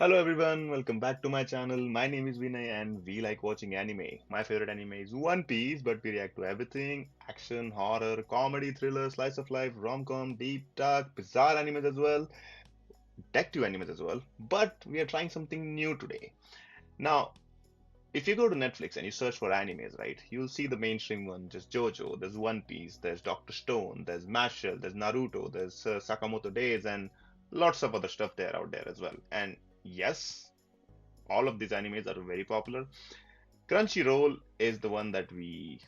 Hello everyone, welcome back to my channel. My name is Vinay and we like watching anime. My favorite anime is One Piece, but we react to everything: action, horror, comedy, thriller, slice of life, rom-com, deep, dark, bizarre animes as well, detective animes as well. But we are trying something new today. Now, if you go to Netflix and you search for animes, right, you'll see the mainstream one, just JoJo, there's One Piece, there's Doctor Stone, there's Mashal, there's Naruto, there's Sakamoto Days, and lots of other stuff there out there as well. And yes, all of these animes are very popular. Crunchyroll is the one that we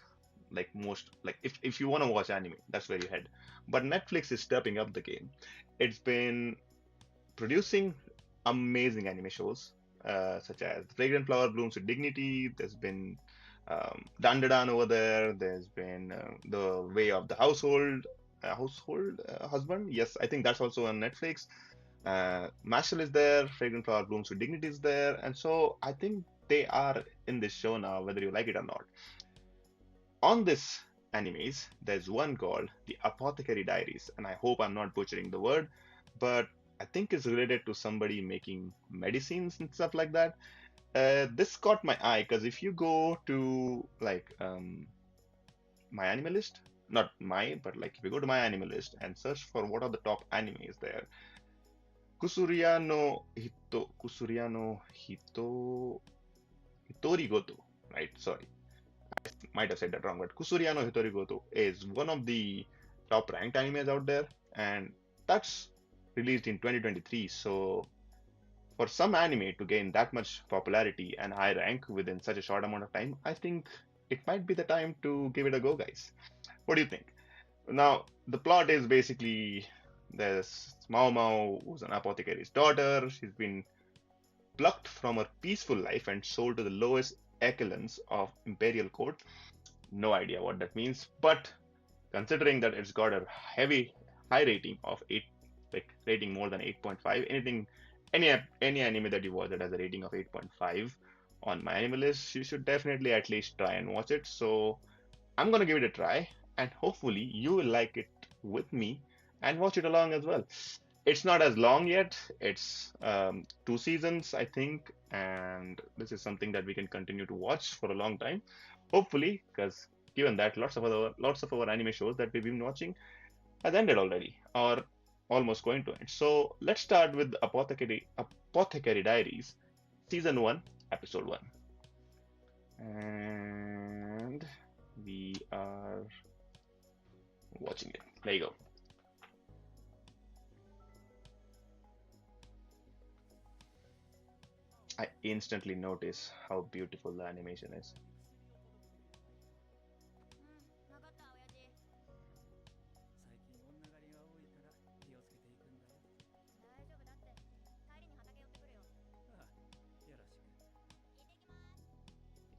like most. Like if you want to watch anime, that's where you head. But Netflix is stepping up the game. It's been producing amazing anime shows, such as Fragrant Flower Blooms with Dignity. There's been Dandadan over there. There's been The Way of the Household Husband. Yes, I think that's also on Netflix. Mashal is there, Fragrant Flower Blooms with Dignity is there, and so I think they are in this show now, whether you like it or not. On this animes, there's one called the Apothecary Diaries, and I hope I'm not butchering the word, but I think it's related to somebody making medicines and stuff like that. This caught my eye because if you go to MyAnimeList, not my, but like if you go to MyAnimeList and search for what are the top animes there, Kusuriya no Hitorigoto, right? Sorry, might have said that wrong, but Kusuriya no Hitorigoto is one of the top ranked animes out there, and that's released in 2023. So for some anime to gain that much popularity and high rank within such a short amount of time, I think it might be the time to give it a go, guys. What do you think? Now, the plot is basically there's Maomao, who's an apothecary's daughter. She's been plucked from her peaceful life and sold to the lowest echelons of imperial court. No idea what that means, but considering that it's got a heavy high rating of 8, like rating more than 8.5, any anime that you watch that has a rating of 8.5 on MyAnimeList, you should definitely at least try and watch it. So I'm gonna give it a try, and hopefully you will like it with me and watch it along as well. It's not as long yet. It's 2 seasons, I think, and this is something that we can continue to watch for a long time, hopefully, because given that lots of our anime shows that we've been watching has ended already or almost going to end. So let's start with Apothecary Diaries, season one, episode one, and we are watching it. There you go. I instantly notice how beautiful the animation is.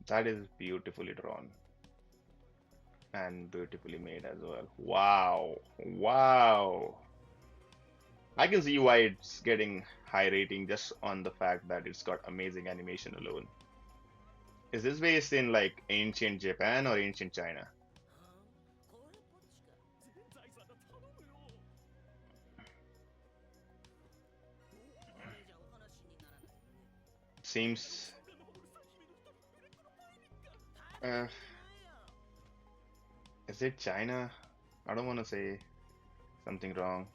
That is beautifully drawn and beautifully made as well. Wow. Wow. I can see why it's getting high rating just on the fact that it's got amazing animation alone. Is this based in like ancient Japan or ancient China? Seems. Uh, is it China? I don't want to say something wrong.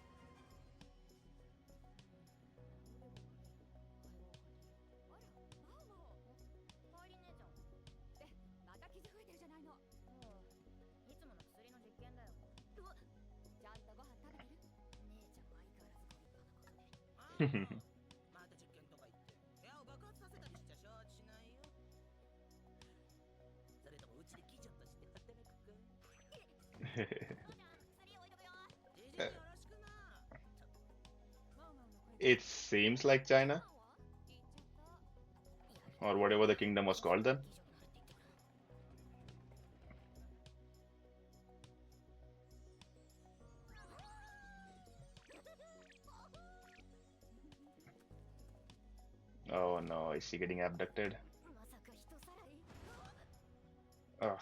It seems like China or whatever the kingdom was called then. Oh no, is she getting abducted? Ugh,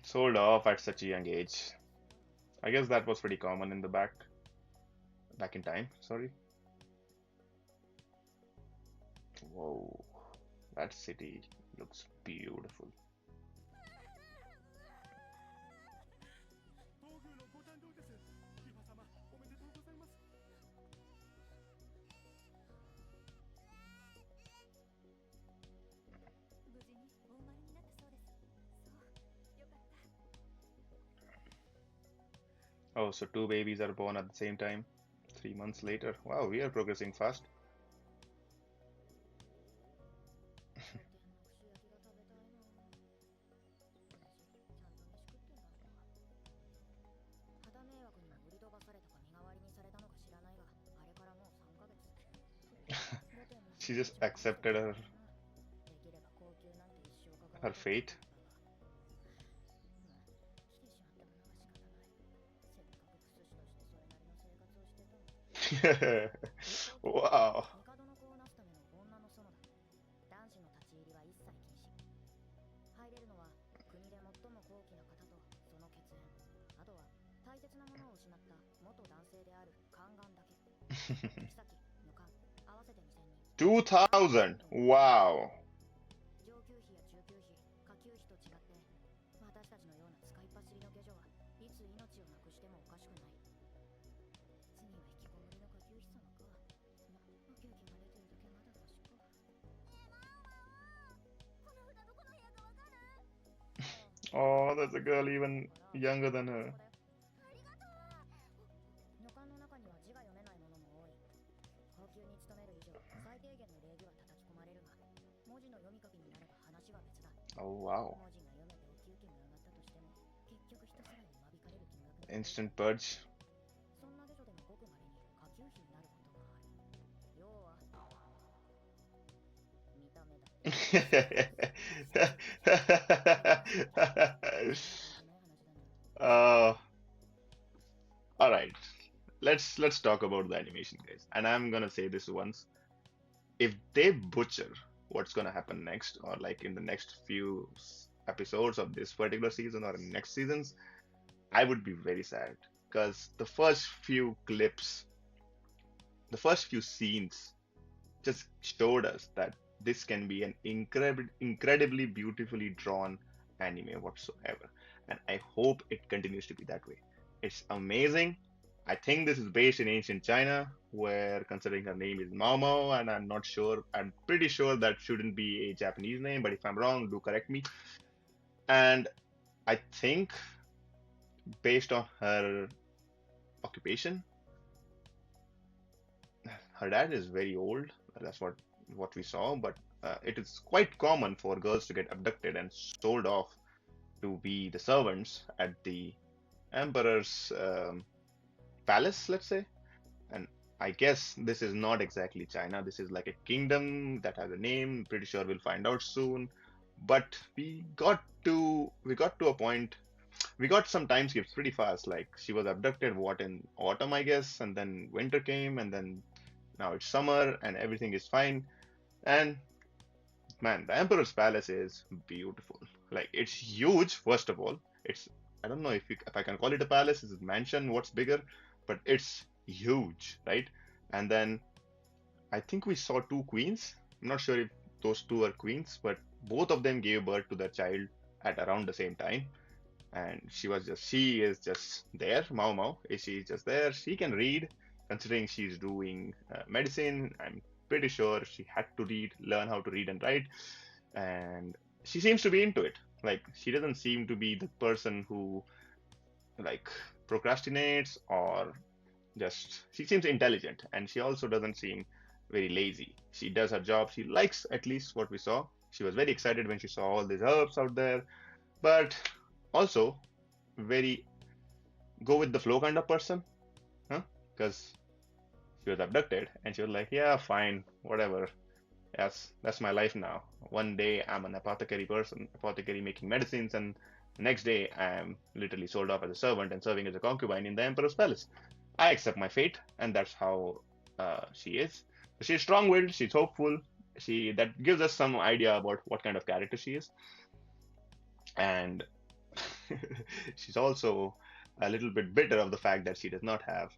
sold off at such a young age. I guess that was pretty common in the back in time. Sorry. Whoa, that city looks beautiful. Oh, so two babies are born at the same time, 3 months later. Wow, we are progressing fast. She just accepted her fate. Wow. Two thousand. Wow. Oh, that's a girl even younger than her. Oh, wow. Instant purge. uh, all right. Let's talk about the animation, guys. And I'm gonna say this once. If they butcher what's gonna happen next, or like in the next few episodes of this particular season or in next seasons, I would be very sad because the first few scenes just showed us that this can be an incredibly beautifully drawn anime whatsoever. And I hope it continues to be that way. It's amazing. I think this is based in ancient China, where considering her name is Maomao, and I'm not sure, I'm pretty sure that shouldn't be a Japanese name, but if I'm wrong, do correct me. And I think based on her occupation, her dad is very old. That's what we saw, but it is quite common for girls to get abducted and sold off to be the servants at the emperor's palace, let's say. And I guess this is not exactly China. This is like a kingdom that has a name. Pretty sure we'll find out soon. But we got to a point. We got some time skips pretty fast. Like she was abducted what in autumn, I guess, and then winter came, and then now it's summer, and everything is fine. And man, the Emperor's Palace is beautiful. Like it's huge, first of all. It's I don't know if I can call it a palace, it's a mansion, what's bigger, but it's huge, right? And then I think we saw two queens. I'm not sure if those two are queens, but both of them gave birth to their child at around the same time. And she is just there. Mao Mao, she's just there. She can read, considering she's doing medicine. I'm pretty sure she had to learn how to read and write, and she seems to be into it. Like she doesn't seem to be the person who like procrastinates or just she seems intelligent, and she also doesn't seem very lazy. She does her job. She likes at least what we saw. She was very excited when she saw all these herbs out there, but also very go with the flow kind of person, huh? Because she was abducted and she was like, yeah, fine, whatever. Yes, that's my life now. One day I'm an apothecary person, apothecary making medicines, and the next day I'm literally sold off as a servant and serving as a concubine in the emperor's palace. I accept my fate, and that's how she is. She's strong-willed. She's hopeful. She that gives us some idea about what kind of character she is, and she's also a little bit bitter of the fact that she does not have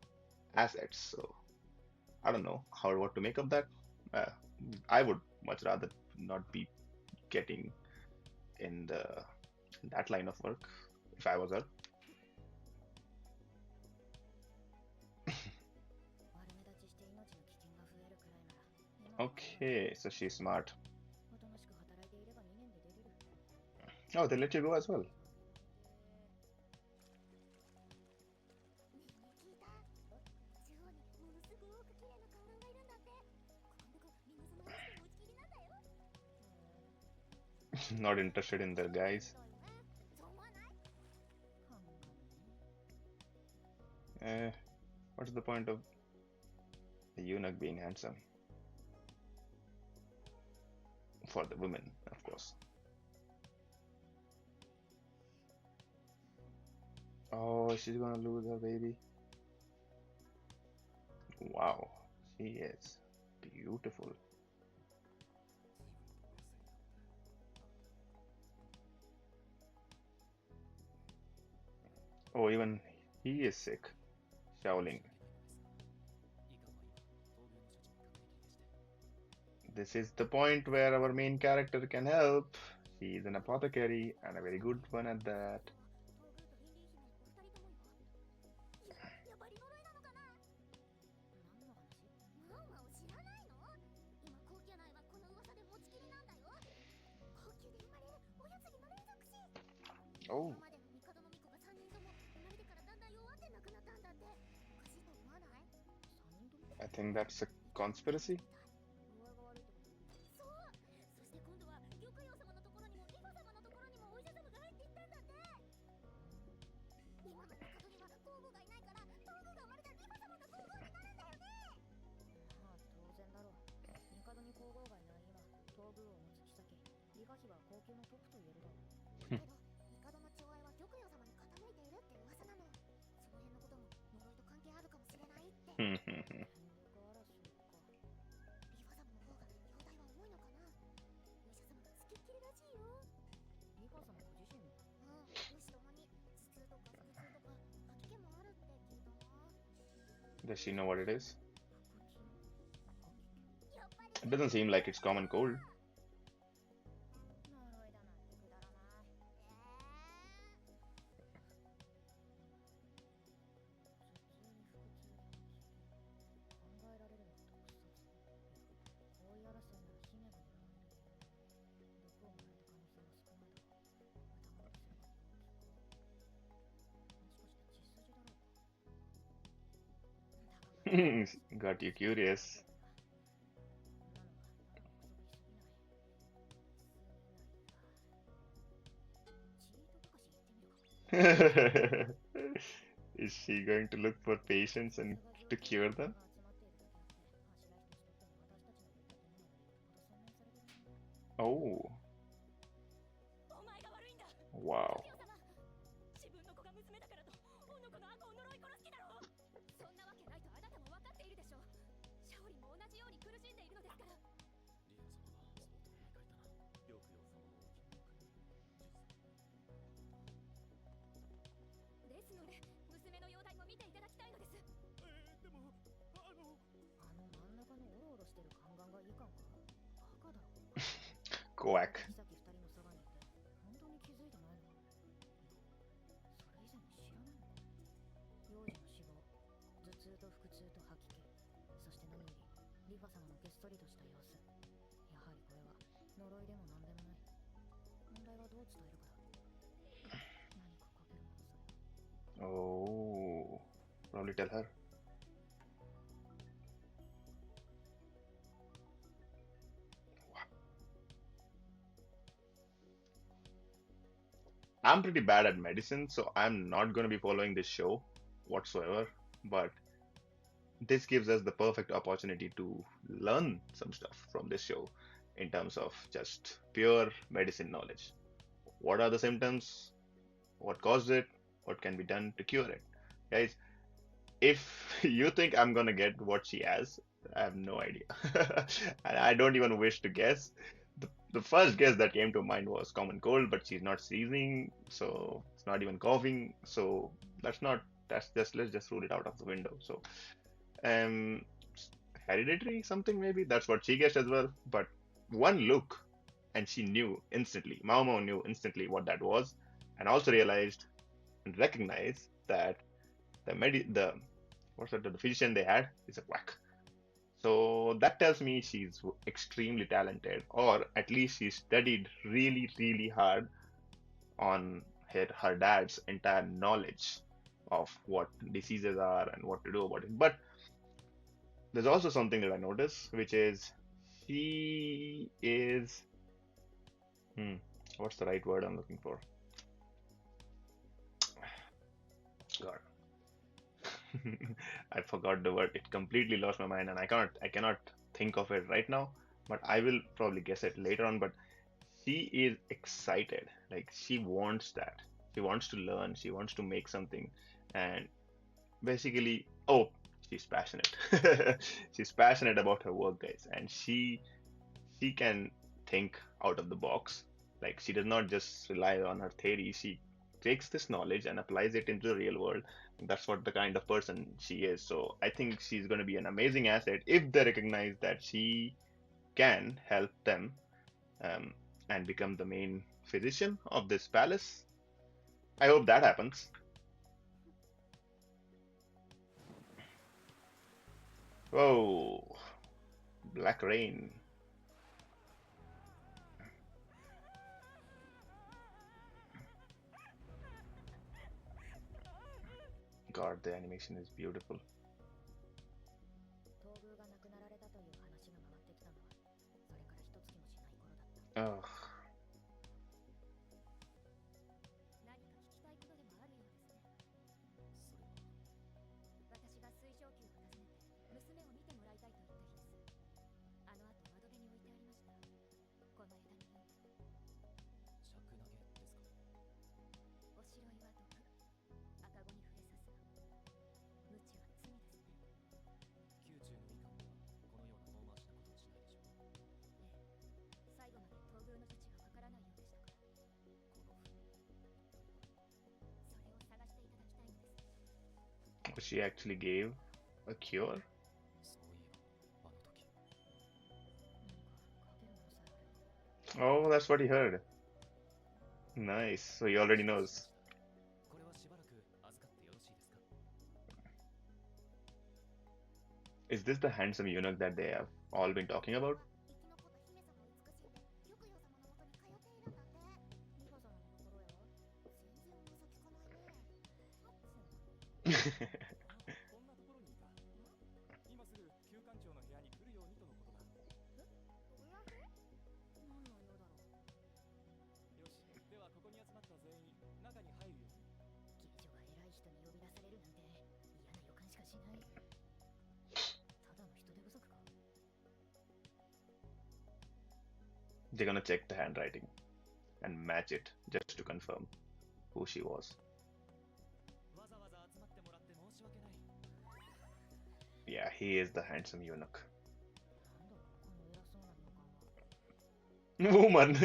assets. So I don't know how what to make of that. Uh, I would much rather not be getting in the in that line of work if I was her. Okay, so she's smart. Oh, they let you go as well. Not interested in their guys. Eh, what's the point of a eunuch being handsome? For the women, of course. Oh, she's gonna lose her baby. Wow, she is beautiful. Oh, even he is sick. Shaoling. This is the point where our main character can help. She is an apothecary and a very good one at that. Oh, I think that's a conspiracy. Does she know what it is? It doesn't seem like it's common cold. Got you curious. Is she going to look for patients and to cure them? Oh, wow. Quack. Oh, probably tell her. I'm pretty bad at medicine, so I'm not going to be following this show whatsoever. But this gives us the perfect opportunity to learn some stuff from this show in terms of just pure medicine knowledge. What are the symptoms? What caused it? What can be done to cure it? Guys, if you think I'm gonna get what she has, I have no idea. And I don't even wish to guess. The first guess that came to mind was common cold, but she's not sneezing, so it's not even coughing. That's not, that's just, let's just rule it out of the window. So, um, hereditary something maybe. That's what she guessed as well. But one look, and she knew instantly. Maomao knew instantly what that was, and also realized and recognized that the what's that, the physician they had is a quack. So that tells me she's extremely talented, or at least she studied really, really hard on her dad's entire knowledge of what diseases are and what to do about it. But there's also something that I notice, which is she is, hmm, what's the right word I'm looking for? God, I forgot the word. It completely lost my mind, and I cannot think of it right now. But I will probably guess it later on. But she is excited. Like she wants that. She wants to learn. She wants to make something, and basically, oh, she's passionate. She's passionate about her work, guys, and she can think out of the box. Like she does not just rely on her theory. She takes this knowledge and applies it into the real world. That's what the kind of person she is. So I think she's going to be an amazing asset if they recognize that she can help them, um, and become the main physician of this palace. I hope that happens. Whoa, Black Rain. God, the animation is beautiful. Oh, she actually gave a cure. Oh, that's what he heard. Nice. So he already knows. Is this the handsome eunuch that they have all been talking about? They're gonna check the handwriting and match it just to confirm who she was. Yeah, he is the handsome eunuch. Woman!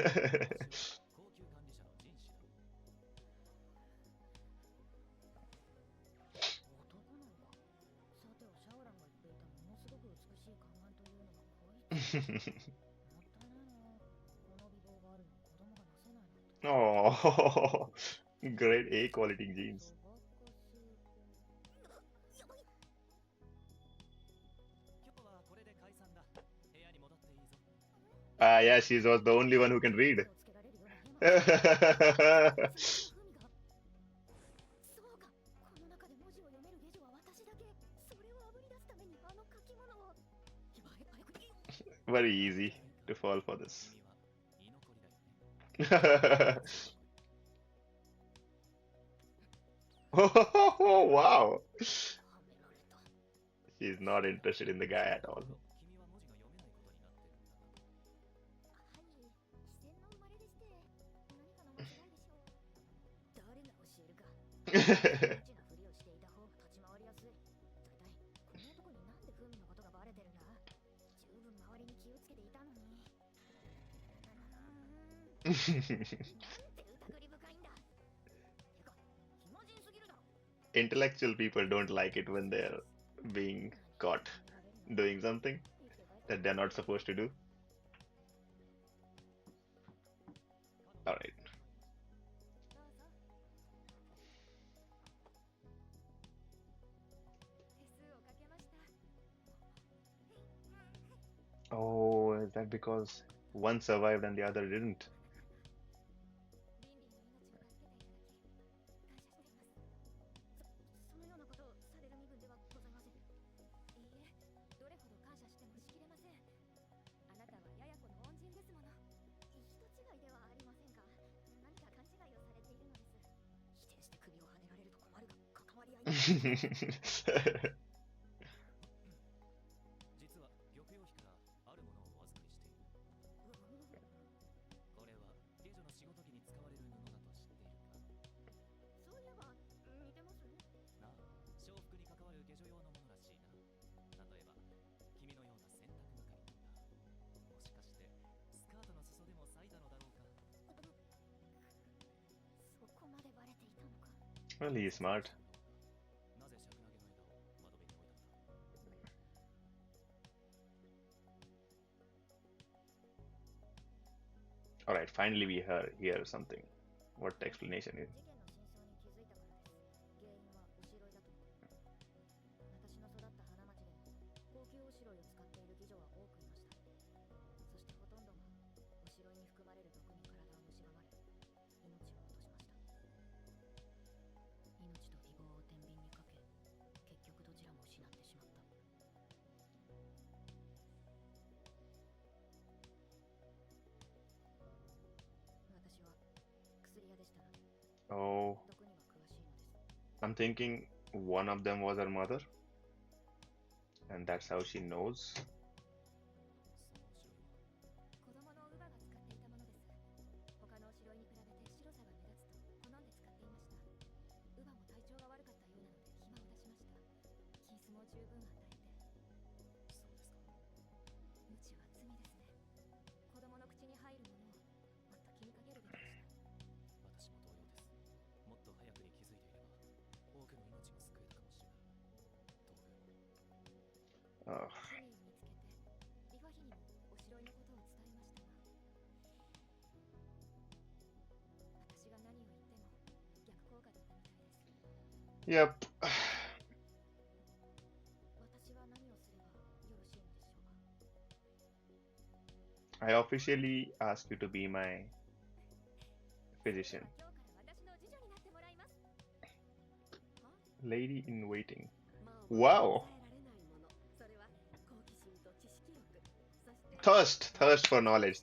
Oh, great A quality genes. Ah, yeah, she was the only one who can read. Very easy to fall for this. Oh, wow. She's not interested in the guy at all. Intellectual people don't like it when they're being caught. doing something that they're not supposed to do. All right. Oh, is that because one survived and the other didn't? Well, he's smart. All right, finally we hear something. What the explanation is? Oh, I'm thinking one of them was her mother, and that's how she knows. Ugh. Yep. I officially ask you to be my physician. Lady in waiting. Wow. Thirst for knowledge.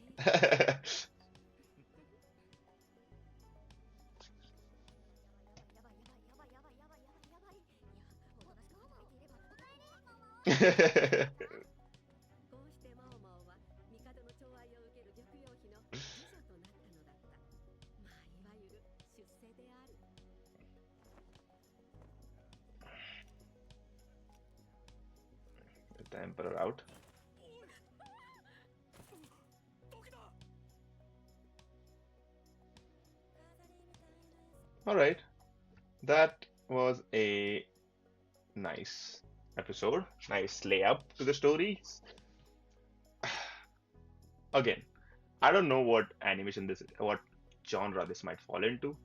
The emperor out. All right, that was a nice episode. Nice layup to the story. Again, I don't know what animation this, what genre this might fall into.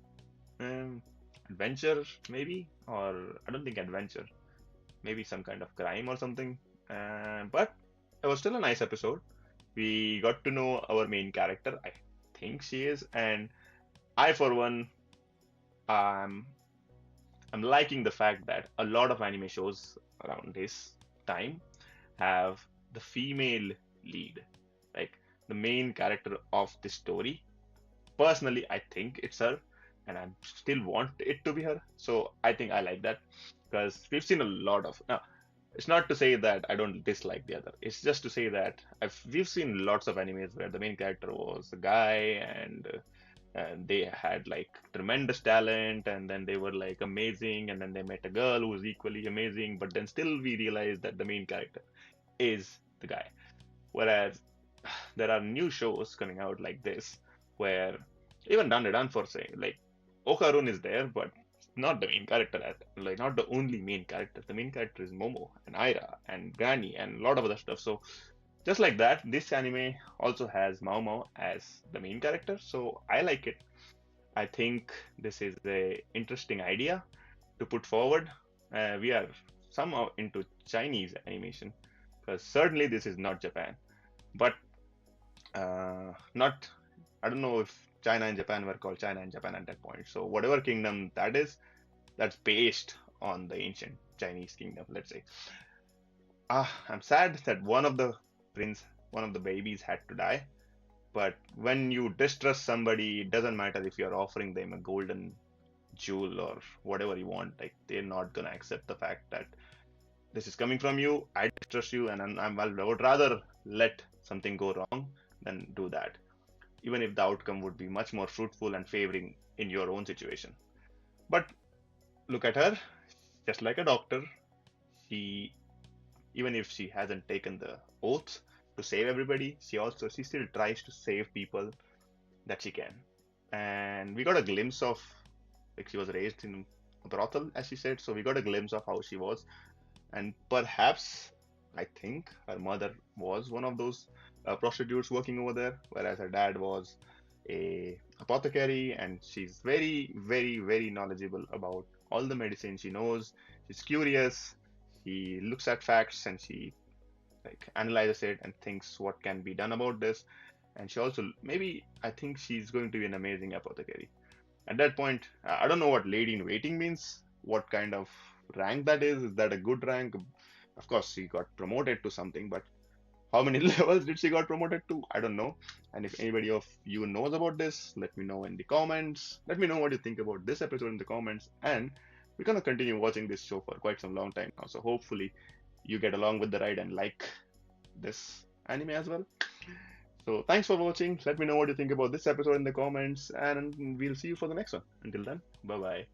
Adventure, maybe, or I don't think adventure. Maybe some kind of crime or something. But it was still a nice episode. We got to know our main character. I think she is, and I, for one, um, I'm liking the fact that a lot of anime shows around this time have the female lead, like the main character of the story. Personally, I think it's her, and I still want it to be her. So I think I like that because we've seen a lot of now. It's not to say that I don't dislike the other. It's just to say that we've seen lots of animes where the main character was a guy and they had like tremendous talent and then they were like amazing and then they met a girl who was equally amazing, but then still we realize that the main character is the guy. Whereas there are new shows coming out like this where even Done for say like Okarun is there, but not the main character, like not the only main character. The main character is Momo and Aira and Granny and a lot of other stuff. So just like that, this anime also has Maomao as the main character. So I like it. I think this is a interesting idea to put forward. We are somehow into Chinese animation because certainly this is not Japan, but not. I don't know if China and Japan were called China and Japan at that point. So whatever kingdom that is, that's based on the ancient Chinese kingdom. Let's say. I'm sad that one of the babies had to die. But when you distrust somebody, it doesn't matter if you're offering them a golden jewel or whatever you want. Like they're not gonna accept the fact that this is coming from you. I distrust you, and I would rather let something go wrong than do that, even if the outcome would be much more fruitful and favoring in your own situation. But look at her, just like a doctor. She, even if she hasn't taken the oath to save everybody, she still tries to save people that she can. And we got a glimpse of, like, she was raised in a brothel, as she said, so we got a glimpse of how she was. And perhaps, I think her mother was one of those prostitutes working over there, whereas her dad was a apothecary, and she's very, very, very knowledgeable about all the medicine. She knows, she's curious, she looks at facts, and she like analyzes it and thinks what can be done about this. And she also, maybe, I think she's going to be an amazing apothecary. At that point, I don't know what lady in waiting means, what kind of rank that is. Is that a good rank? Of course, she got promoted to something, but how many levels did she got promoted to? I don't know. And if anybody of you knows about this, let me know in the comments. Let me know what you think about this episode in the comments. And we're gonna continue watching this show for quite some long time now. So hopefully you get along with the ride and like this anime as well. So thanks for watching. Let me know what you think about this episode in the comments, and we'll see you for the next one. Until then, bye bye.